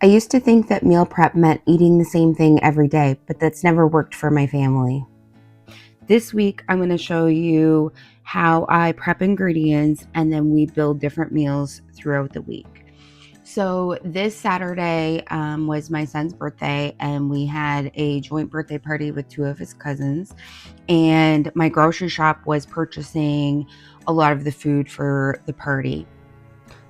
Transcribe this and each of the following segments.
I used to think that meal prep meant eating the same thing every day, but that's never worked for my family. This week, I'm going to show you how I prep ingredients and then we build different meals throughout the week. So this Saturday was my son's birthday, and we had a joint birthday party with two of his cousins. And my grocery shop was purchasing a lot of the food for the party.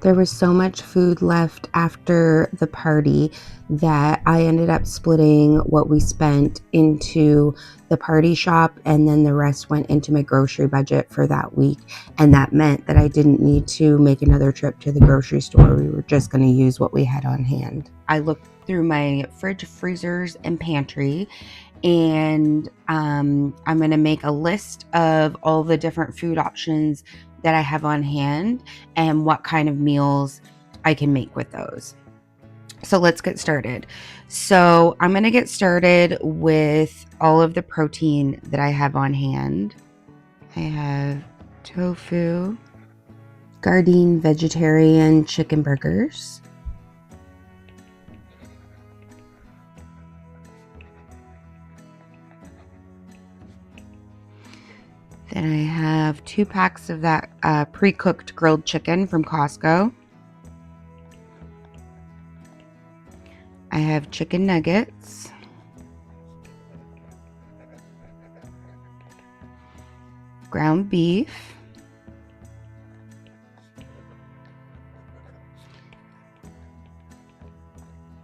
There was so much food left after the party that I ended up splitting what we spent into the party shop, and then the rest went into my grocery budget for that week. And that meant that I didn't need to make another trip to the grocery store. We were just going to use what we had on hand. I looked through my fridge, freezers, and pantry, and I'm going to make a list of all the different food options that I have on hand and what kind of meals I can make with those. So let's get started. So I'm going to get started with all of the protein that I have on hand. I have tofu, Gardein vegetarian chicken burgers, then I have 2 packs of that pre-cooked grilled chicken from Costco. I have chicken nuggets, ground beef,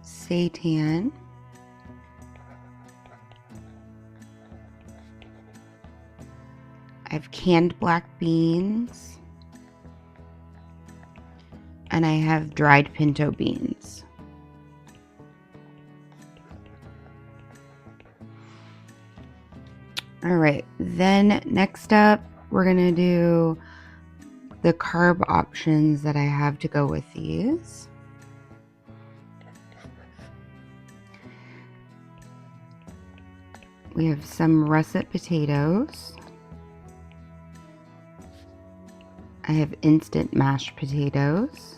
seitan, I have canned black beans, and I have dried pinto beans. All right, then next up, we're gonna do the carb options that I have to go with these. We have some russet potatoes. I have instant mashed potatoes,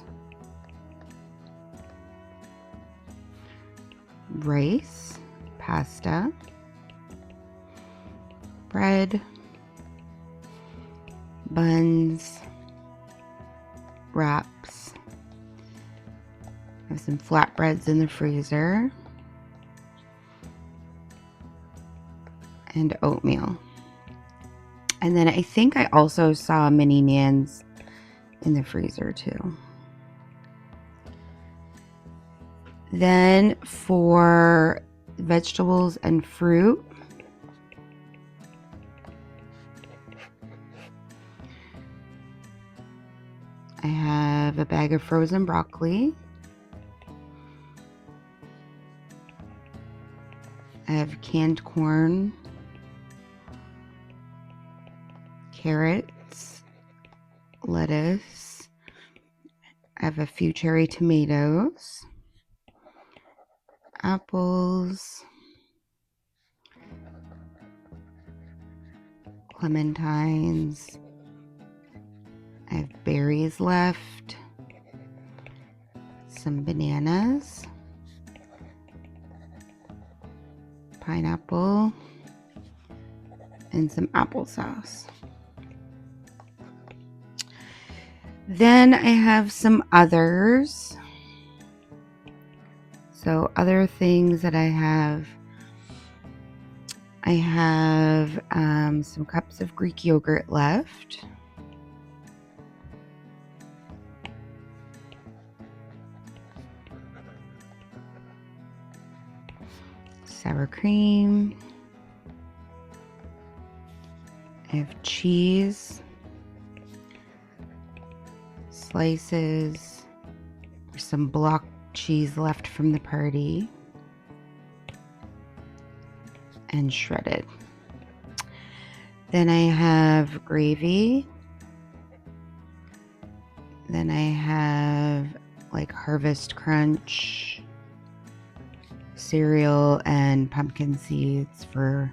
rice, pasta, bread, buns, wraps. I have some flatbreads in the freezer, and oatmeal. And then I think I also saw mini naans in the freezer too. Then for vegetables and fruit, I have a bag of frozen broccoli. I have canned corn, carrots, lettuce. I have a few cherry tomatoes, apples, clementines. I have berries left, some bananas, pineapple, and some applesauce. Then I have some others. So other things that I have some cups of Greek yogurt left. Sour cream. I have cheese, slices, some block cheese left from the party, and shredded. Then I have gravy. Then I have like Harvest Crunch cereal and pumpkin seeds for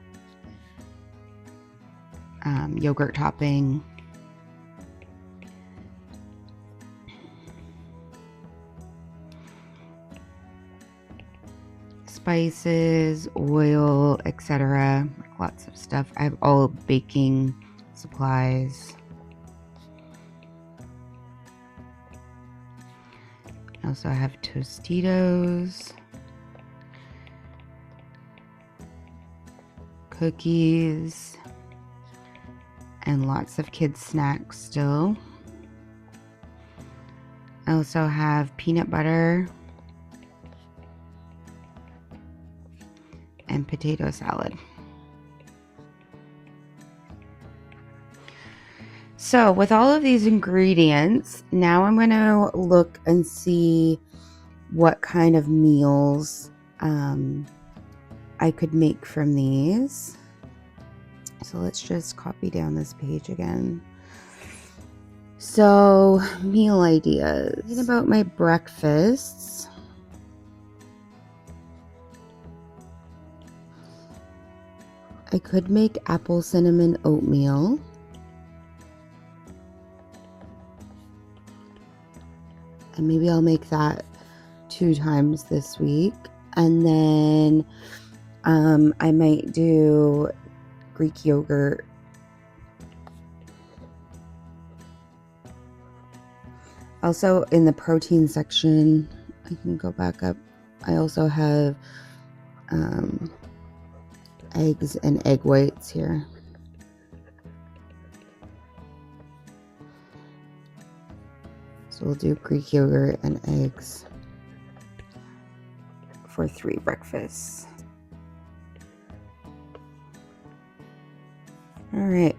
yogurt topping. spices, oil, etc. Lots of stuff. I have all baking supplies. I also have Tostitos, cookies, and lots of kids' snacks still. I also have peanut butter and potato salad. So with all of these ingredients, now I'm going to look and see what kind of meals I could make from these. So let's just copy down this page again. So, meal ideas. Thinking about my breakfasts. I could make apple cinnamon oatmeal. And maybe I'll make that 2 times this week. And then I might do Greek yogurt. Also, in the protein section, I can go back up. I also have eggs and egg whites here. So we'll do Greek yogurt and eggs for 3 breakfasts. All right.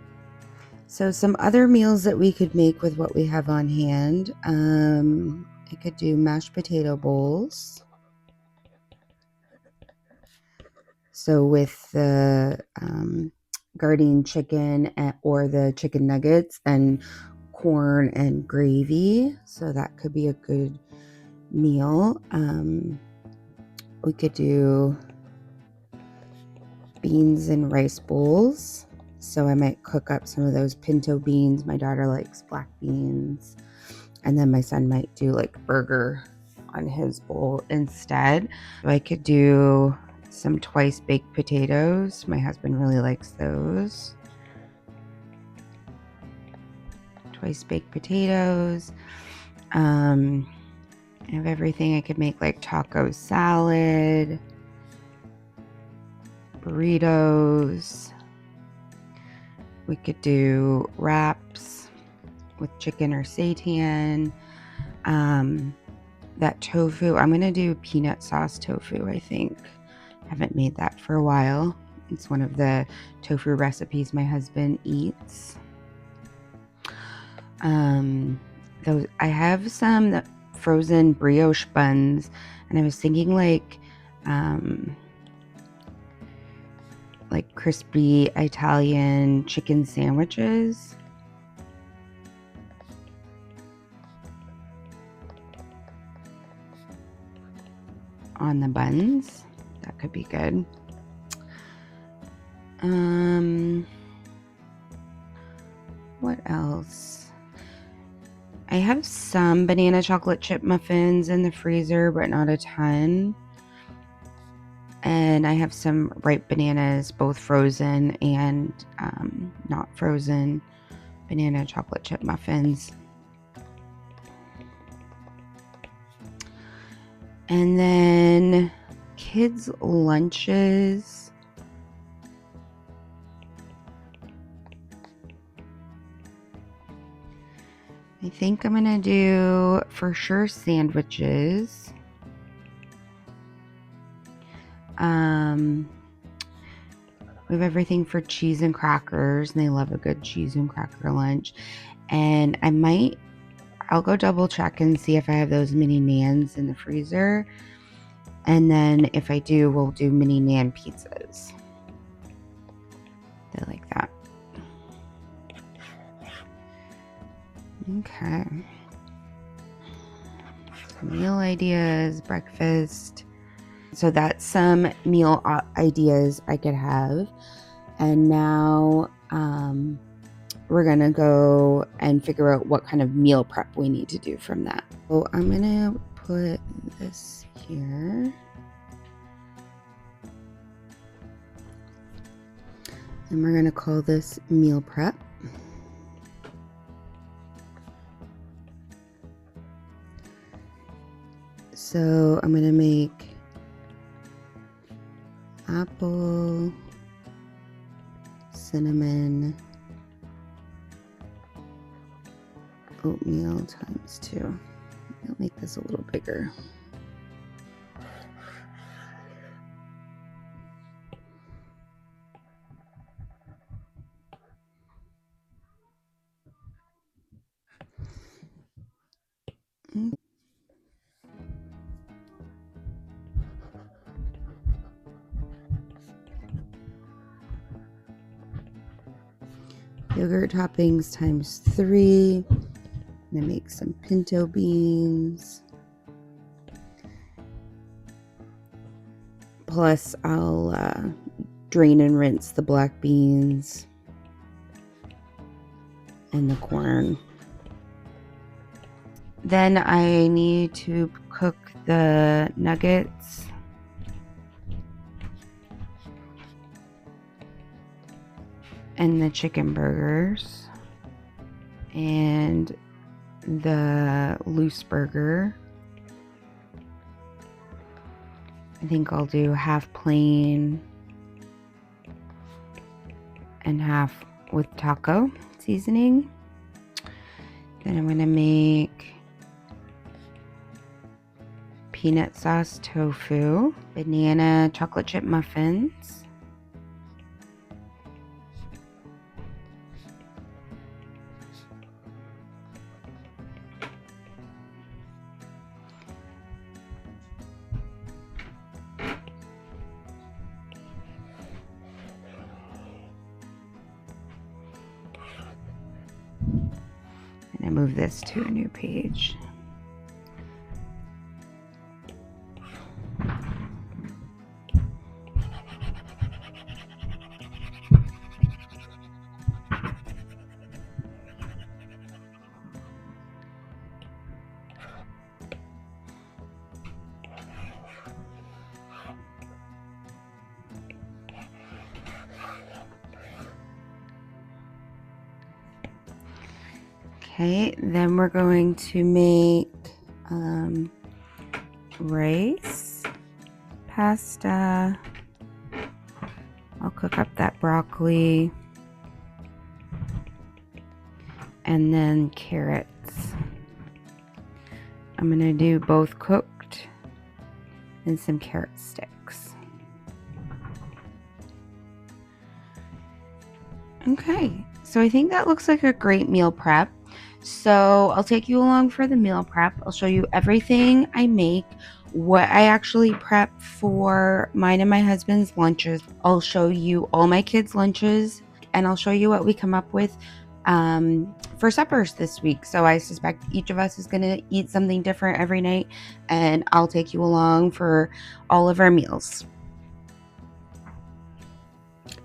So some other meals that we could make with what we have on hand. I could do mashed potato bowls. So with the garden chicken or the chicken nuggets and corn and gravy. So that could be a good meal. We could do beans and rice bowls. So I might cook up some of those pinto beans. My daughter likes black beans. And then my son might do like burger on his bowl instead. So I could do some twice baked potatoes. My husband really likes those. Twice baked potatoes. I have everything. I could make like taco salad, burritos. We could do wraps with chicken or seitan. That tofu, I'm going to do peanut sauce tofu, I think. Haven't made that for a while. It's one of the tofu recipes my husband eats. I have some frozen brioche buns, and I was thinking like crispy Italian chicken sandwiches. On the buns. That could be good. What else? I have some banana chocolate chip muffins in the freezer, but not a ton. And I have some ripe bananas, both frozen and not frozen banana chocolate chip muffins. And then kids' lunches. I think I'm gonna do for sure sandwiches. We have everything for cheese and crackers, and they love a good cheese and cracker lunch. And I'll go double check and see if I have those mini naans in the freezer. And then if I do, we'll do mini naan pizzas. They like that. Okay. So meal ideas, breakfast. So that's some meal ideas I could have. And now we're going to go and figure out what kind of meal prep we need to do from that. So I'm going to put this here. And we're going to call this meal prep. So I'm going to make apple, cinnamon, oatmeal times 2. I'll make this a little bigger. Yogurt toppings times 3. I'm going to make some pinto beans. Plus, I'll drain and rinse the black beans and the corn. Then I need to cook the nuggets. And the chicken burgers. And the loose burger. I think I'll do half plain and half with taco seasoning. Then I'm going to make peanut sauce tofu, banana chocolate chip muffins, and I move this to a new page. Okay, then we're going to make rice, pasta. I'll cook up that broccoli, and then carrots. I'm going to do both cooked and some carrot sticks. Okay, so I think that looks like a great meal prep. So I'll take you along for the meal prep. I'll show you everything I make, what I actually prep for mine and my husband's lunches. I'll show you all my kids' lunches, and I'll show you what we come up with for suppers this week. So I suspect each of us is going to eat something different every night, and I'll take you along for all of our meals.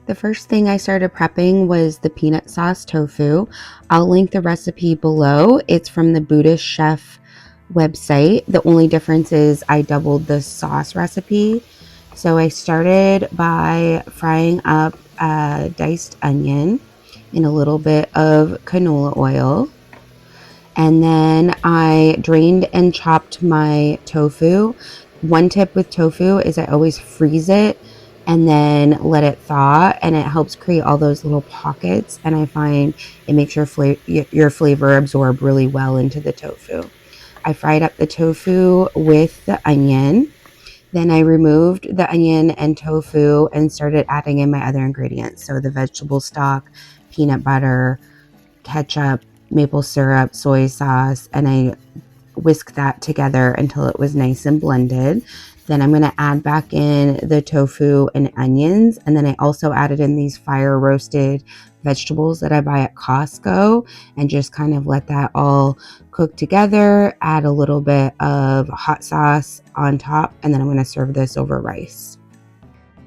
The first thing I started prepping was the peanut sauce tofu. I'll link the recipe below. It's from the Buddhist chef website. The only difference is I doubled the sauce recipe. So I started by frying up a diced onion in a little bit of canola oil. And then I drained and chopped my tofu. One tip with tofu is I always freeze it and then let it thaw, and it helps create all those little pockets, and I find it makes your flavor absorb really well into the tofu. I fried up the tofu with the onion. Then I removed the onion and tofu and started adding in my other ingredients. So the vegetable stock, peanut butter, ketchup, maple syrup, soy sauce, and I whisked that together until it was nice and blended. Then I'm going to add back in the tofu and onions, and then I also added in these fire roasted vegetables that I buy at Costco, and just kind of let that all cook together. Add a little bit of hot sauce on top, and then I'm going to serve this over rice.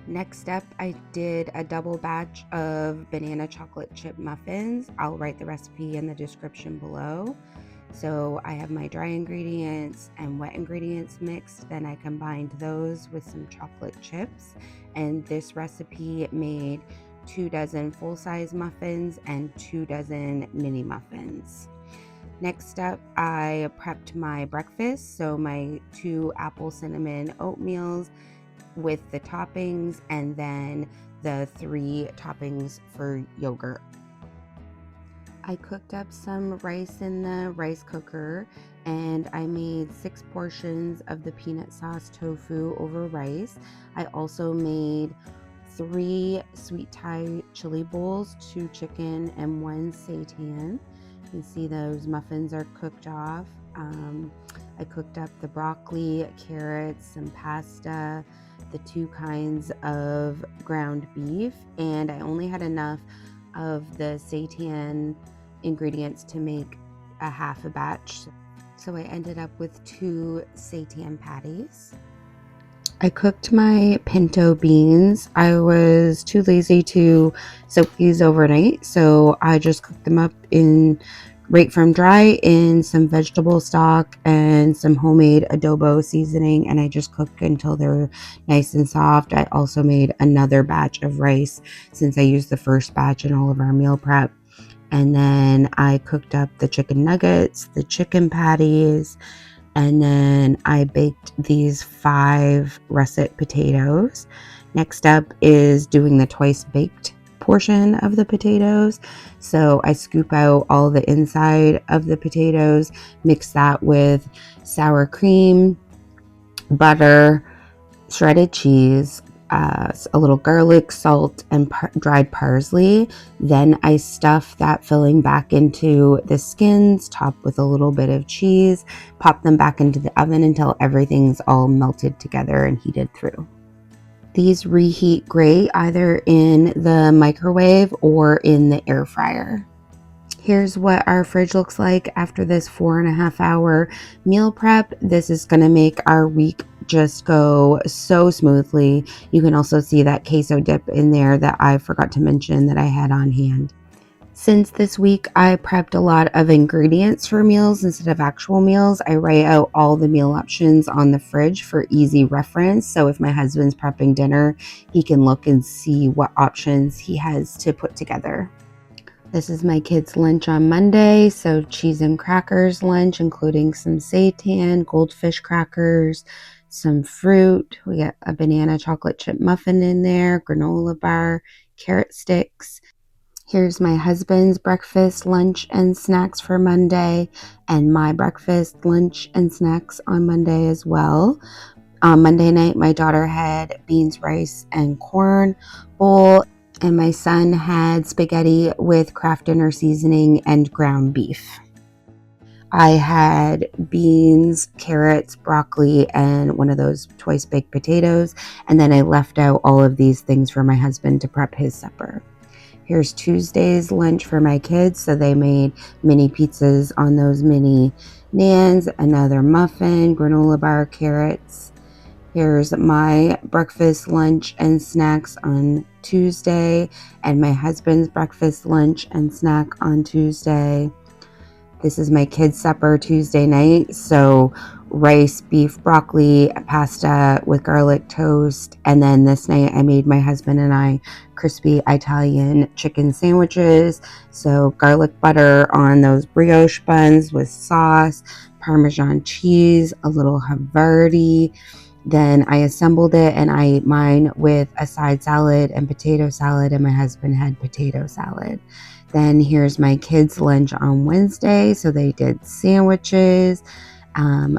Next up, I did a double batch of banana chocolate chip muffins. I'll write the recipe in the description below. So I have my dry ingredients and wet ingredients mixed. Then I combined those with some chocolate chips. And this recipe made 2 dozen full-size muffins, and 2 dozen mini muffins. Next up, I prepped my breakfast, so my 2 apple cinnamon oatmeals with the toppings, and then the 3 toppings for yogurt. I cooked up some rice in the rice cooker, and I made 6 portions of the peanut sauce tofu over rice. I also made 3 sweet Thai chili bowls, 2 chicken and 1 seitan. You can see those muffins are cooked off. I cooked up the broccoli, carrots, some pasta, the 2 kinds of ground beef, and I only had enough of the seitan ingredients to make a half a batch. So I ended up with 2 seitan patties. I cooked my pinto beans. I was too lazy to soak these overnight, so I just cooked them up right from dry in some vegetable stock and some homemade adobo seasoning, and I just cooked until they're nice and soft. I also made another batch of rice since I used the first batch in all of our meal prep. And then I cooked up the chicken nuggets, the chicken patties, and then I baked these 5 russet potatoes. Next up is doing the twice baked portion of the potatoes. So I scoop out all the inside of the potatoes, mix that with sour cream, butter, shredded cheese, a little garlic, salt, and dried parsley. Then I stuff that filling back into the skins, top with a little bit of cheese, pop them back into the oven until everything's all melted together and heated through. These reheat great either in the microwave or in the air fryer. Here's what our fridge looks like after this 4.5 hour meal prep. This is going to make our week just go so smoothly. You can also see that queso dip in there that I forgot to mention that I had on hand. Since this week I prepped a lot of ingredients for meals instead of actual meals, I write out all the meal options on the fridge for easy reference. So if my husband's prepping dinner, he can look and see what options he has to put together. This is my kids' lunch on Monday, so cheese and crackers lunch, including some seitan, goldfish crackers, some fruit. We got a banana chocolate chip muffin in there, granola bar, carrot sticks. Here's my husband's breakfast, lunch, and snacks for Monday, and my breakfast, lunch, and snacks on Monday as well. On Monday night, my daughter had beans, rice, and corn bowl, and my son had spaghetti with Kraft Dinner seasoning and ground beef. I had beans, carrots, broccoli, and one of those twice baked potatoes, and then I left out all of these things for my husband to prep his supper. Here's Tuesday's lunch for my kids, so they made mini pizzas on those mini naans, another muffin, granola bar, carrots. Here's my breakfast, lunch, and snacks on Tuesday, and my husband's breakfast, lunch, and snack on Tuesday. This is my kids' supper Tuesday night, so rice, beef, broccoli, pasta with garlic toast, and then this night I made my husband and I crispy Italian chicken sandwiches, so garlic butter on those brioche buns with sauce, Parmesan cheese, a little Havarti. Then I assembled it and I ate mine with a side salad and potato salad, and my husband had potato salad. Then here's my kids' lunch on Wednesday. So they did sandwiches.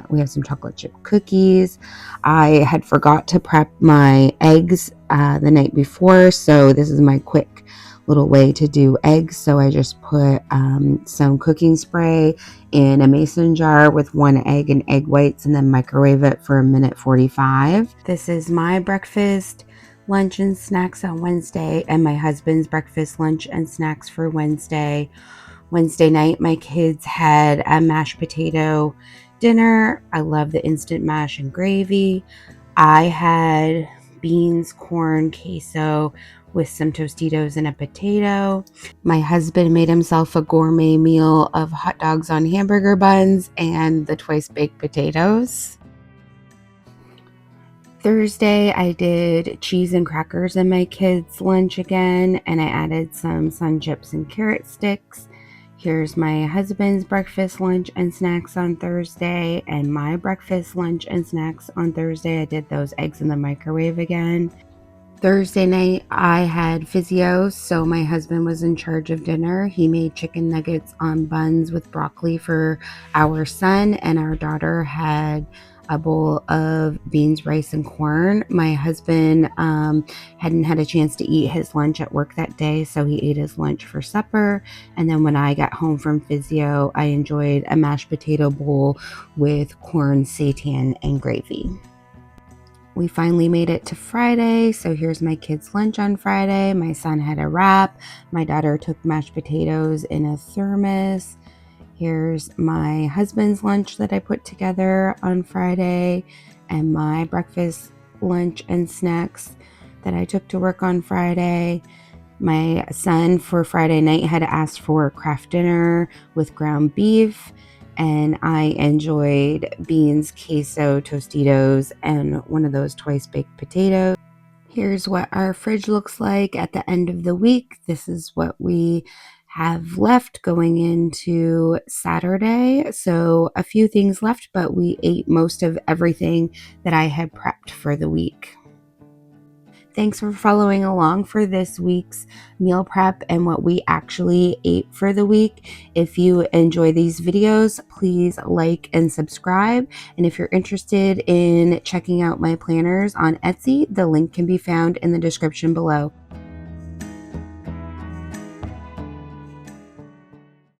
We have some chocolate chip cookies. I had forgot to prep my eggs the night before, so this is my quick little way to do eggs. So I just put some cooking spray in a mason jar with 1 egg and egg whites, and then microwave it for 1:45. This is my breakfast, lunch, and snacks on Wednesday, and my husband's breakfast, lunch, and snacks for Wednesday. Wednesday night, my kids had a mashed potato dinner. I love the instant mash and gravy. I had beans, corn, queso with some Tostitos and a potato. My husband made himself a gourmet meal of hot dogs on hamburger buns and the twice baked potatoes. Thursday, I did cheese and crackers in my kids' lunch again, and I added some sun chips and carrot sticks. Here's my husband's breakfast, lunch, and snacks on Thursday, and my breakfast, lunch, and snacks on Thursday. I did those eggs in the microwave again. Thursday night, I had physio, so my husband was in charge of dinner. He made chicken nuggets on buns with broccoli for our son, and our daughter had a bowl of beans, rice, and corn. My husband hadn't had a chance to eat his lunch at work that day, so he ate his lunch for supper. And then when I got home from physio, I enjoyed a mashed potato bowl with corn, seitan, and gravy. We finally made it to Friday, so here's my kids' lunch on Friday. My son had a wrap. My daughter took mashed potatoes in a thermos. Here's my husband's lunch that I put together on Friday, and my breakfast, lunch, and snacks that I took to work on Friday. My son for Friday night had asked for craft dinner with ground beef, and I enjoyed beans, queso, Tostitos, and one of those twice baked potatoes. Here's what our fridge looks like at the end of the week. This is what we have left going into Saturday. So a few things left, but we ate most of everything that I had prepped for the week. Thanks for following along for this week's meal prep and what we actually ate for the week. If you enjoy these videos, please like and subscribe. And if you're interested in checking out my planners on Etsy, the link can be found in the description below.